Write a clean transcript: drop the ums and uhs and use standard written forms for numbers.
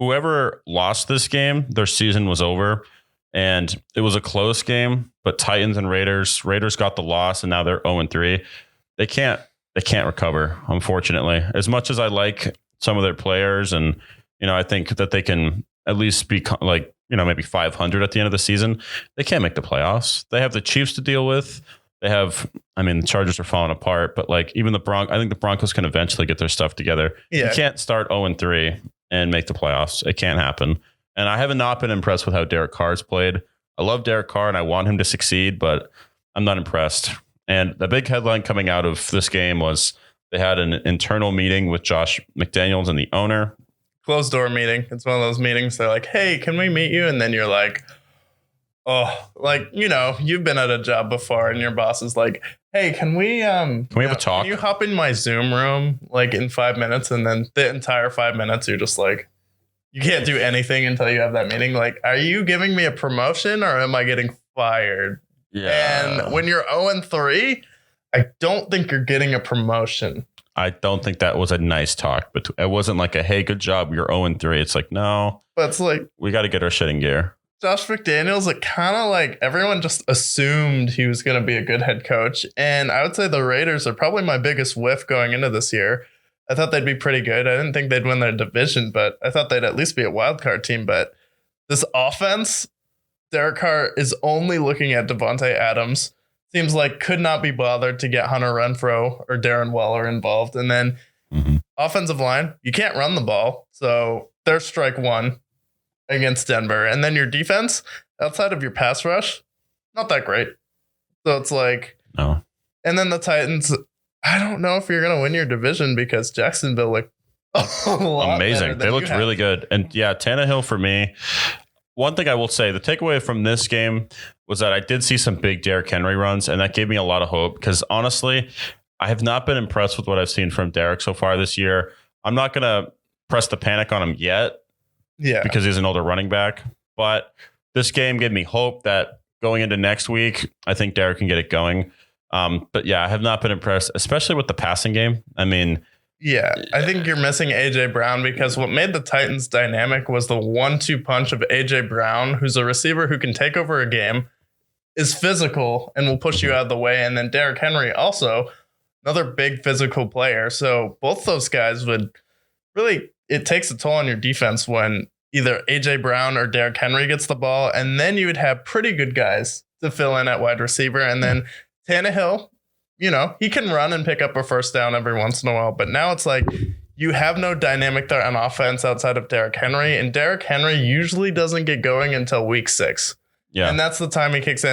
whoever lost this game, their season was over. And it was a close game, but Titans and Raiders got the loss, and now they're 0-3. They can't recover, unfortunately. As much as I like some of their players, and I think that they can at least be like maybe 500 at the end of the season, they can't make the playoffs. They have the Chiefs to deal with. They have, the Chargers are falling apart, but like even I think the Broncos can eventually get their stuff together. Yeah. You can't start 0-3 and make the playoffs. It can't happen. And I have not been impressed with how Derek Carr's played. I love Derek Carr and I want him to succeed, but I'm not impressed. And the big headline coming out of this game was they had an internal meeting with Josh McDaniels and the owner. Closed door meeting. It's one of those meetings. They're like, hey, can we meet you? And then you're like, oh, like, you've been at a job before and your boss is like, hey, can we have a talk? Can you hop in my Zoom room like in 5 minutes? And then the entire 5 minutes, you're just like, you can't do anything until you have that meeting. Like, are you giving me a promotion or am I getting fired? Yeah. And when you're 0-3, I don't think you're getting a promotion. I don't think that was a nice talk, but it wasn't like a, hey, good job, you're 0-3. It's like, no, but it's like, we got to get our shit in gear. Josh McDaniels, it kind of like everyone just assumed he was going to be a good head coach. And I would say the Raiders are probably my biggest whiff going into this year. I thought they'd be pretty good. I didn't think they'd win their division, but I thought they'd at least be a wild card team. But this offense, Derek Carr is only looking at Devontae Adams. Seems like could not be bothered to get Hunter Renfrow or Darren Waller involved. And then offensive line, you can't run the ball. So there's strike one against Denver. And then your defense, outside of your pass rush, not that great. So it's like, no. And then the Titans, I don't know if you're going to win your division because Jacksonville looked amazing. They looked really good. And yeah, Tannehill for me. One thing I will say, the takeaway from this game was that I did see some big Derrick Henry runs, and that gave me a lot of hope because honestly, I have not been impressed with what I've seen from Derrick so far this year. I'm not going to press the panic on him yet because he's an older running back. But this game gave me hope that going into next week, I think Derrick can get it going. But yeah, I have not been impressed, especially with the passing game. Yeah, I think you're missing A.J. Brown because what made the Titans dynamic was the 1-2 punch of A.J. Brown, who's a receiver who can take over a game, is physical, and will push you out of the way. And then Derrick Henry, also another big physical player. So both those guys would really, it takes a toll on your defense when either A.J. Brown or Derrick Henry gets the ball. And then you would have pretty good guys to fill in at wide receiver. And then Tannehill, he can run and pick up a first down every once in a while, but now it's like you have no dynamic there on offense outside of Derrick Henry, and Derrick Henry usually doesn't get going until week 6. Yeah. And that's the time he kicks in.